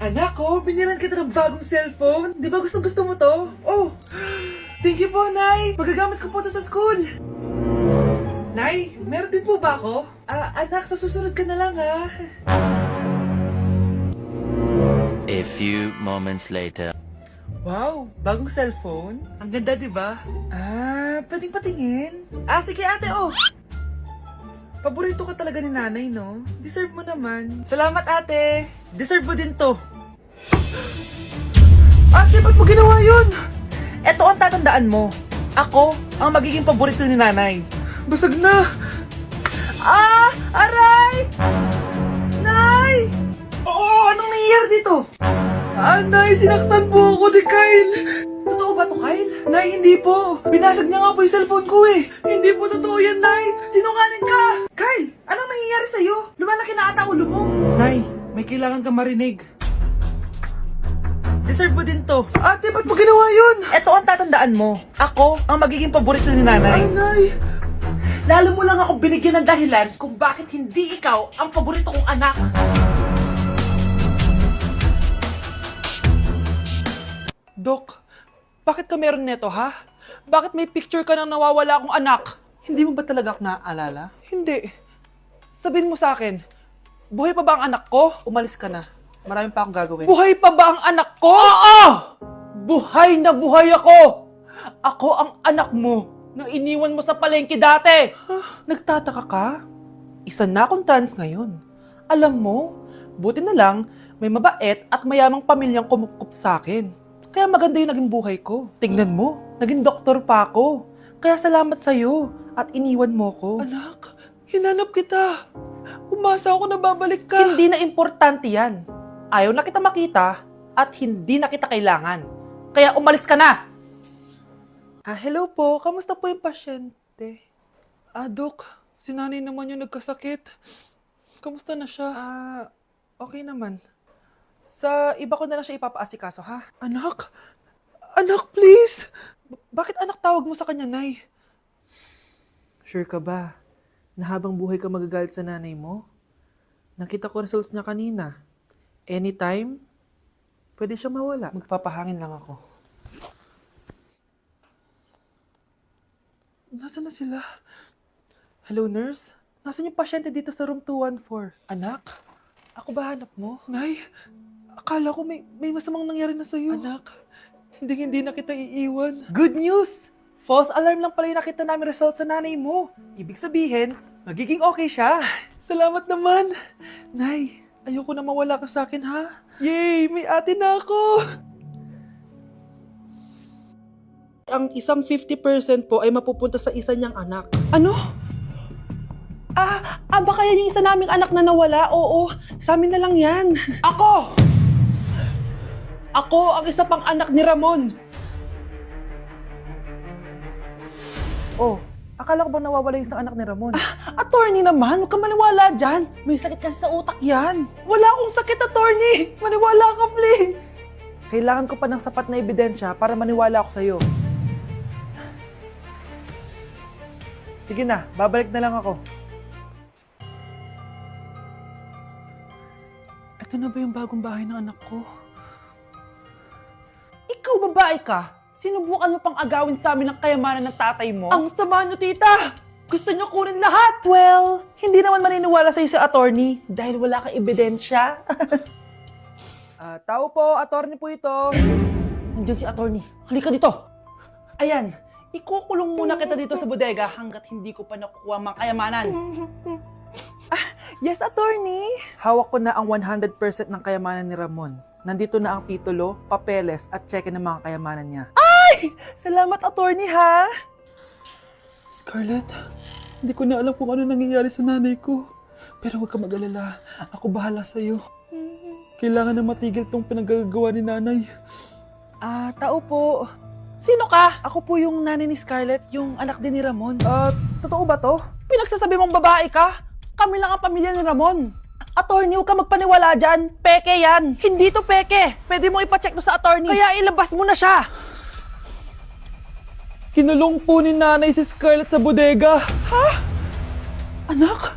Anak ko, binilan kita ng bagong cellphone. Di ba gusto mo to? Oh, thank you po, Nay. Magagamit ko po to sa school. Nay, meron din po ba ako? Anak, sa susunod ka na lang, ha? A few moments later. Wow, bagong cellphone? Ang ganda, di ba? Pwedeng patingin? Sige ate, oh! Paborito ka talaga ni nanay, no? Deserve mo naman. Salamat, ate! Deserve mo din to. Ate, ba't mo ginawa yun? Eto ang tatandaan mo. Ako ang magiging paborito ni nanay. Basag na! Aray! Nay! Oo, anong nangyayari dito? Nay, sinaktan po ako ni Kyle. Totoo ba to, Kyle? Nay, hindi po. Binasag niya nga po yung cellphone ko eh. Hindi po totoo yan, Nay. Sinungaling ka. Kyle, anong nangyayari sa'yo? Lumalaki na ata ulo mo. Nay, may kailangan kang marinig. Deserve mo din to. Ate, ba't mo ginawa yun? Eto ang tatandaan mo. Ako ang magiging paborito ni nanay. Nay! Lalo mo lang ako binigyan ng dahilan kung bakit hindi ikaw ang paborito kong anak. Dok, bakit ka meron neto, ha? Bakit may picture ka ng nawawala akong anak? Hindi mo ba talaga ako naaalala? Hindi. Sabihin mo sa akin, buhay pa ba ang anak ko? Umalis ka na. Marami pa akong gagawin. Buhay pa ba ang anak ko? Oo! Buhay na buhay ako! Ako ang anak mo na iniwan mo sa palengke dati! Nagtataka ka? Isa na akong trans ngayon. Alam mo, buti na lang may mabait at mayamang pamilyang kumukup sa akin. Kaya maganda yung naging buhay ko. Tingnan mo, naging doktor pa ako. Kaya salamat sa'yo at iniwan mo ko. Anak, hinanap kita. Umasa ako na babalik ka. Hindi na importante yan. Ayaw na kita makita at hindi na kita kailangan. Kaya umalis ka na! Hello po. Kamusta po yung pasyente? Dok, si nanay naman yung nagkasakit. Kamusta na siya? Okay naman. Sa iba ko na lang siya ipapaasikaso, ha? Anak? Anak, please! Bakit anak tawag mo sa kanya, Nay? Sure ka ba na habang buhay ka magagalit sa nanay mo? Nakita ko results niya kanina. Anytime, pwede siya mawala. Magpapahangin lang ako. Nasaan na sila? Hello, nurse? Nasaan yung pasyente dito sa room 214? Anak? Ako ba hanap mo? Nay, akala ko may masamang nangyari na sa'yo. Anak, hindi na kita iiwan. Good news! False alarm lang pala yung nakita namin result sa nanay mo. Ibig sabihin, magiging okay siya. Salamat naman. Nay, ayoko na mawala ka sa akin, ha? Yay! May ate na ako! Ang isang 50% po ay mapupunta sa isa niyang anak. Ano? Baka yan yung isa naming anak na nawala? Oo, sa amin na lang yan. Ako! Ako ang isa pang anak ni Ramon. Oh, akala ko ba nawawala yung isang anak ni Ramon? Attorney naman, huwag ka maniwala dyan. May sakit kasi sa utak yan. Wala akong sakit, attorney. Maniwala ka, please. Kailangan ko pa ng sapat na ebidensya para maniwala ako sa'yo. Sige na, babalik na lang ako. Ito na ba yung bagong bahay ng anak ko? Ikaw, babae ka? Sinubukan mo pang agawin sa amin ang kayamanan ng tatay mo? Ang sama nyo, tita! Gusto nyo kunin lahat! Well, hindi naman maniniwala sa'yo si attorney dahil wala kang ebidensya. Tao po, attorney po ito. Nandiyan si attorney. Halika dito. Ayan, ikukulong muna kita dito sa bodega hanggat hindi ko pa nakukuha ang mga kayamanan. Yes, attorney. Hawak ko na ang 100% ng kayamanan ni Ramon. Nandito na ang titulo, papeles at cheque ng mga kayamanan niya. Ay! Salamat, attorney, ha? Scarlett, hindi ko na alam kung ano nangyayari sa nanay ko. Pero huwag ka mag-alala. Ako bahala sa'yo. Kailangan na matigil tong pinagagawa ni nanay. Tao po. Sino ka? Ako po yung nanay ni Scarlett, yung anak din ni Ramon. Totoo ba to? Pinagsasabi mong babae ka? Kami lang ang pamilya ni Ramon. Attorney, huwag ka magpaniwala dyan. Peke yan. Hindi to peke. Pwede mo ipacheck to sa attorney. Kaya ilabas mo na siya. Kinulong po ni nanay si Scarlett sa bodega. Ha? Anak?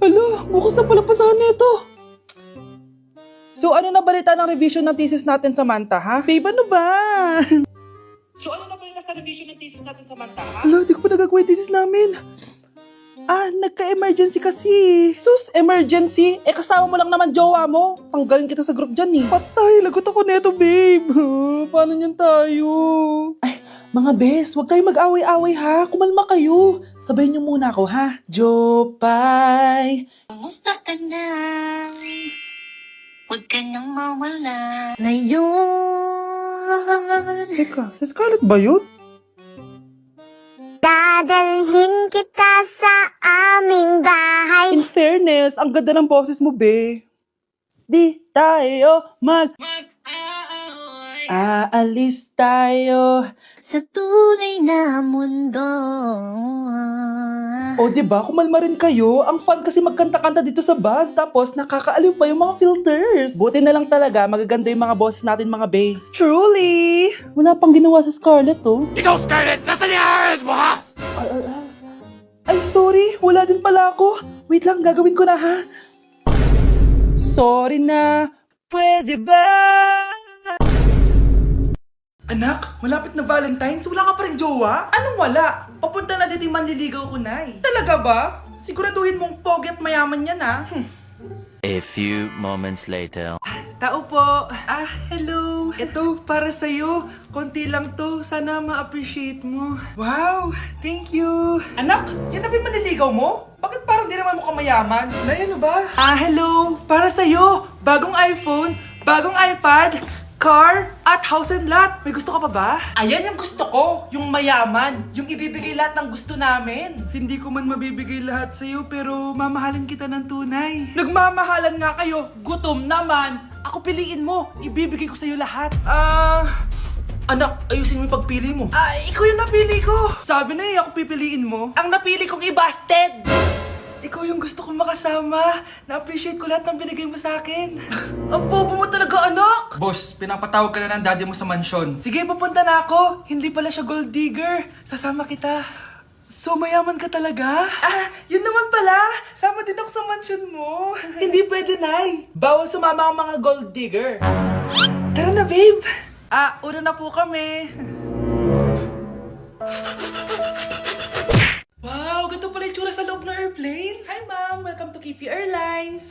Hala, bukas na pala pasahan nito. So ano na balita ng revision ng thesis natin, Samantha, ha? Babe, ano ba? So ano na balita sa revision ng thesis natin, Samantha, ha? Hala, di ko pa nagagawa yung thesis namin. Nagka-emergency kasi. Sus, emergency? Kasama mo lang naman jowa mo. Tanggalin kita sa group dyan eh. Patay, lagot ako neto, babe. Paano niyan tayo? Ay, mga bes, huwag kayo mag-away-away ha. Kumalma kayo. Sabayin niyo muna ako ha. Jopay. Kumusta ka na? Huwag ka nang mawala. Ngayon, Teka, si Scarlett ba yun? dadalhin kita sa aming bahay. In fairness, ang ganda ng boses mo, be. Di tayo aalis tayo. Sa tunay na mundo. O, diba? Kumalma rin kayo. Ang fun kasi magkanta-kanta dito sa bus. Tapos, nakakaaliw pa yung mga filters. Buti na lang talaga, magaganda yung mga boses natin, mga bay. Truly! Wala pang ginawa sa Scarlett, oh. Ikaw, Scarlett! Nasaan yung RRS mo, ha? Ay, sorry. Wala din pala ako. Wait lang, gagawin ko na, ha? Sorry na. Pwede ba? Anak, malapit na Valentine's, wala ka pa rin jowa? Anong wala? Papunta na dito yung manliligaw ko, Nay. Talaga ba? Siguraduhin mong pogi at mayaman yan, ha? A few moments later. Tao po. Hello. Ito, para sa'yo. Konti lang to. Sana ma-appreciate mo. Wow, thank you. Anak, yan na ba yung manliligaw mo? Bakit parang di naman mo kamayaman? Nay, ano ba? Hello. Para sa'yo. Bagong iPhone, bagong iPad, car, at house and lot. May gusto ka pa ba? Ayan yung gusto ko. Yung mayaman. Yung ibibigay lahat ng gusto namin. Hindi ko man mabibigay lahat sa'yo, pero mamahalin kita ng tunay. Nagmamahalan nga kayo. Gutom naman. Ako piliin mo. Ibibigay ko sa'yo lahat. Anak, ayusin mo yung pagpili mo. Ikaw yung napili ko. Sabi na ako pipiliin mo. Ang napili kong ibasted. Ikaw yung gusto kong makasama. Na-appreciate ko lahat ng binigay mo sa akin. Ang bobo mo talaga, anak! Boss, pinapatawag ka na ng daddy mo sa mansyon. Sige, papunta na ako. Hindi pala siya gold digger. Sasama kita. So, mayaman ka talaga? Yun naman pala. Sama din ako sa mansyon mo. Hindi pwede, Nay. Bawal sumama ang mga gold digger. Tara na, babe. Una na po kami. Wow, ganito pala yung tsura sa loob ng airplane. Hi, ma'am. Welcome to Kifi Airlines.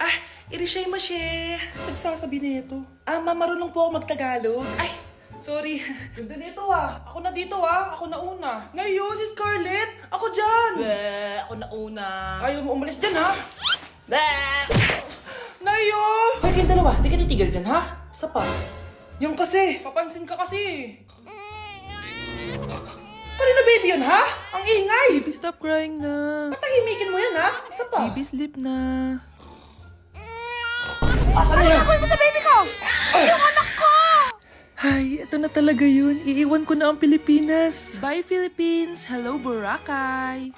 Irishay mashe. Nagsasabi nito. Ma'am, marunong po ako magtagalog. Ay, sorry. Ganda nito Ako na dito Ako na una. Ngayon, si Scarlett. Ako dyan. Ako na una. Ayaw mo umalis dyan, ha? Nayo! Hoy, kayong dalawa. Di ka titigil dyan, ha? Isa pa. Yung kasi. Papansin ka kasi. Kanina baby yun, ha? Ang ingay! Baby, stop crying na. Patahimikin mo yan, ha? Isa pa. Baby, sleep na. Asan na yan? Ano mo sa baby ko? Yung anak ko! Ay, ito na talaga yun. Iiwan ko na ang Pilipinas. Bye, Philippines! Hello, Boracay!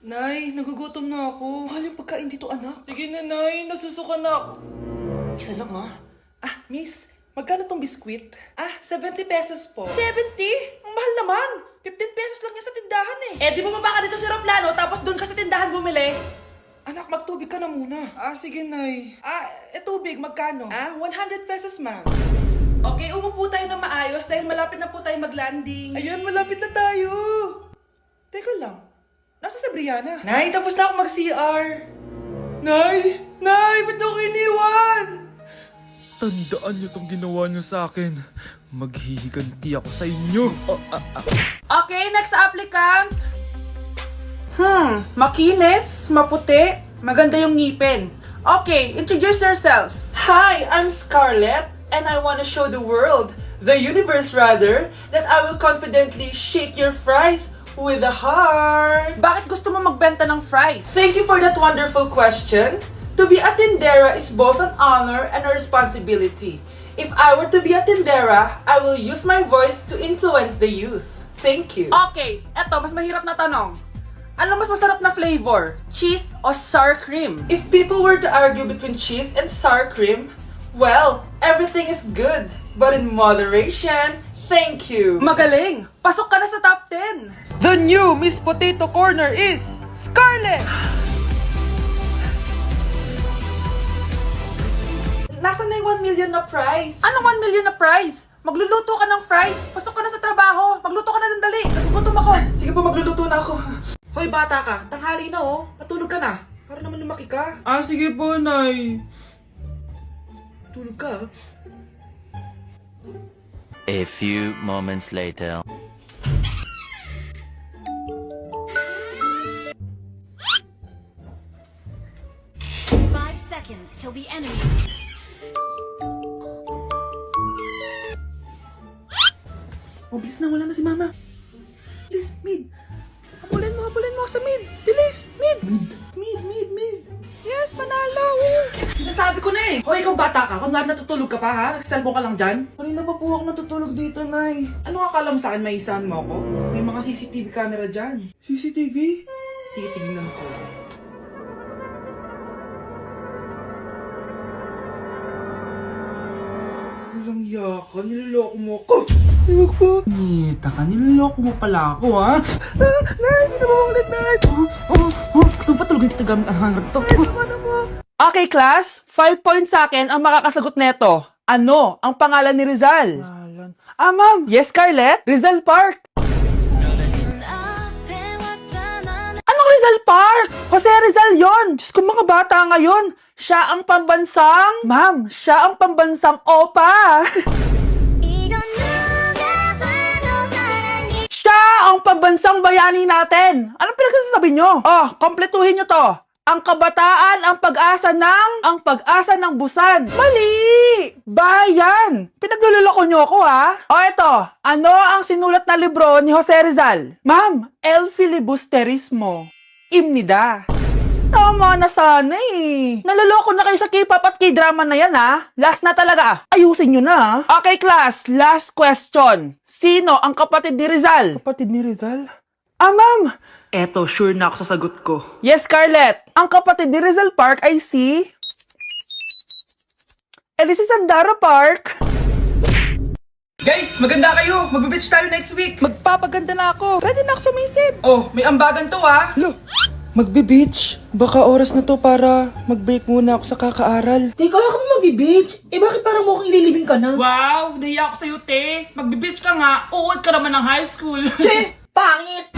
Nay, nagugutom na ako. Mahal yung pagkain dito, anak. Sige na, Nay. Nasusuka na ako. Isa lang, ha? Miss, magkano tong biskwit? 70 pesos po. 70? Ang mahal naman. 15 pesos lang yan sa tindahan eh. Di bumaba ka dito sa aeroplano tapos doon ka sa tindahan bumili? Anak, magtubig ka na muna. Sige, Nay. Tubig, magkano? 100 pesos, ma'am. Okay, umupo tayo na maayos dahil malapit na po tayo mag-landing. Ayun, malapit na tayo. Teka lang. Nasa si Brianna? Nay, tapos na ako mag-CR. Nay! Nay! Ba't ako iniwan? Tandaan niyo tong ginawa niyo sa akin. Maghihiganti ako sa inyo. Okay, next applicant. Makinis, maputi, maganda yung ngipin. Okay, introduce yourself. Hi, I'm Scarlett, and I want to show the world, the universe rather, that I will confidently shake your fries with a heart. Bakit gusto mo magbenta ng fries? Thank you for that wonderful question. To be a tindera is both an honor and a responsibility. If I were to be a tindera, I will use my voice to influence the youth. Thank you. Okay, eto, mas mahirap na tanong. Ano mas masarap na flavor? Cheese o sour cream? If people were to argue between cheese and sour cream, well, everything is good. But in moderation, thank you. Magaling! Pasok ka na sa top 10! The new Miss Potato Corner is Scarlett! million na prize. Anong 1 million na prize? Magluluto ka ng fries. Pasok ka na sa trabaho. Magluto ka na ng dali. Nagugutom ako. Sige po, magluluto na ako. Hoy, bata ka. Tanghali na oh. Matulog ka na. Para naman lumaki ka. Sige po, Nay. Tulog ka. A few moments later. Five seconds till the enemy. Oh, bilis na. Wala na si Mama. Bilis, mid. Habulin mo sa mid. Bilis, mid. Mid. Yes, manalo. Sinasabi ko na eh. Hoy, ikaw bata ka. Kunwari natutulog ka pa ha? Nagsiselfone ka lang dyan? Kanina pa po ako natutulog dito, Nay. Ano akala mo sa akin, maisahan mo ako? May mga CCTV camera dyan. CCTV? Titingnan ko. Walang yaka, niloloko mo ako. Huwag po. Nita ka, niloloko mo pala ako, ha? Nay, hindi na maulit, Nay. Gusto mo pa tulogin kita gamit ang hangar to? Okay, class. 5 points sa akin ang makakasagot neto. Ano ang pangalan ni Rizal? Ma'am. Yes, Scarlett? Rizal Park. Anong Rizal Park? Jose Rizal yon. Diyos ko, mga bata ngayon. Siya ang pambansang... Ma'am, siya ang pambansang opa. Siya ang pambansang bayani natin. Anong pinagsasabi nyo? Oh, kompletuhin nyo to. Ang kabataan, ang pag-asa ng busan. Mali! Bayan! Pinagluloko nyo ako, ha? O eto, ano ang sinulat na libro ni Jose Rizal? Ma'am, El Filibusterismo. Imnida. Tama na sana eh. Naloloko na kayo sa K-pop at K-drama na yan, ha? Last na talaga. Ayusin nyo na, ha? Okay, class. Last question. Sino ang kapatid ni Rizal? Kapatid ni Rizal? Ma'am! Eto, sure na ako sa sagot ko. Yes, Scarlett. Ang kapatid ni Rizal Park ay si... si Sandara Park. Guys, maganda kayo. Magbe-beach tayo next week. Magpapaganda na ako. Ready na ako sumisid. Oh, may ambagan to, ha? Lo, magbe-beach. Baka oras na to para mag-break muna ako sa kakaaral. Teka, ka mo magbe-beach? Bakit parang mukhang ililibing ka na? Wow, nahiya ako sa'yo, te. Magbe-beach ka nga. Uod ka naman ng high school. Che! Pangit!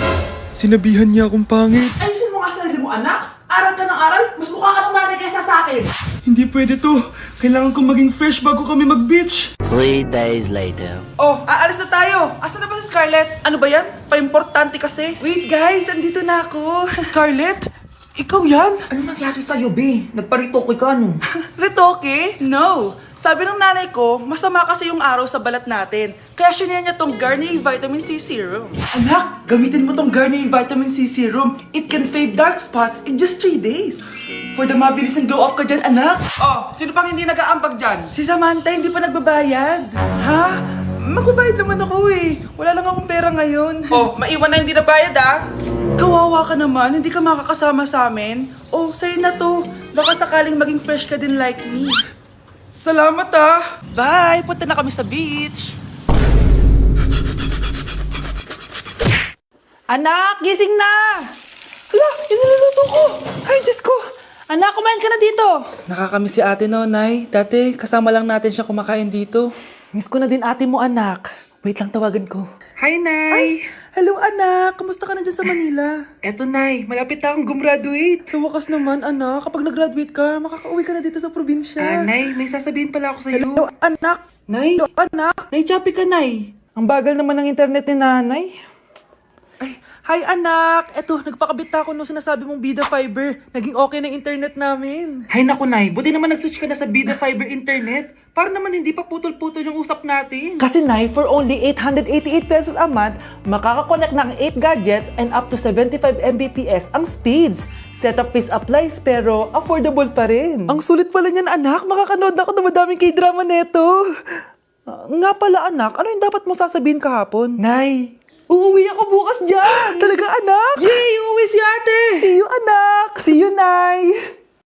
Sinabihan niya akong pangit. Ayusin mo nga sarili mo, anak. Aral ka ng aral. Mas mukha ka ng nanay kaysa sa akin. Hindi pwede to. Kailangan kong maging fresh bago kami mag-beach. 3 days later. Oh, aalis na tayo. Asa na ba si Scarlett? Ano ba yan? Pa-importante kasi. Wait guys, andito na ako. Scarlett? Ikaw yan? Ano nangyari sa'yo, be? Nagparitoke ka, no? Retoke? No. Sabi ng nanay ko, masama kasi yung araw sa balat natin. Kaya sinare niya tong Garnier Vitamin C Serum. Anak, gamitin mo tong Garnier Vitamin C Serum. It can fade dark spots in just 3 days. For the mabilis and glow up ka dyan, anak. Oh, sino pang hindi nag-aambag dyan? Si Samantha hindi pa nagbabayad. Ha? Magbabayad naman ako eh. Wala lang akong pera ngayon. Oh, maiwan na hindi nabayad ah. Kawawa ka naman, hindi ka makakasama sa amin. Oh, sa'yo na to. Baka sakaling maging fresh ka din like me. Salamat ah! Bye! Punta na kami sa beach! Anak, gising na! Ala, iniluluto ko! Ay, Diyos ko! Anak, kumain ka na dito! Nakakamiss si ate no, Nay. Dati, kasama lang natin siya kumakain dito. Miss ko na din ate mo, anak. Wait lang, tawagan ko. Hi, Nay! Ay, hello, anak! Kamusta ka na dyan sa Manila? Eto, Nay. Malapit na akong gumraduate. Sa wakas naman, anak. Kapag nag-graduate ka, makakauwi ka na dito sa probinsya. Nay, may sasabihin pala ako sa'yo. Hello, anak! Nay! Hello, anak! Nay, choppy ka, Nay. Ang bagal naman ng internet ni nanay. Ay, hi anak! Eto, nagpakabit na ako nung sinasabi mong Bida Fiber. Naging okay na yung internet namin. Hay naku, Nay. Buti naman nag-switch ka na sa Bida Fiber internet. Para naman hindi pa putol-putol yung usap natin. Kasi, Nay, for only 888 pesos a month, makakakonect ng 8 gadgets and up to 75 Mbps ang speeds. Setup fees applies pero affordable pa rin. Ang sulit pala niyan, anak. Makakanood ako ng madaming K-drama neto. Nga pala, anak. Ano yung dapat mo sasabihin kahapon? Nay, uuwi ako bukas dyan! Talaga, anak? Yay! Uuwi si ate! See you, anak! See you, Nay!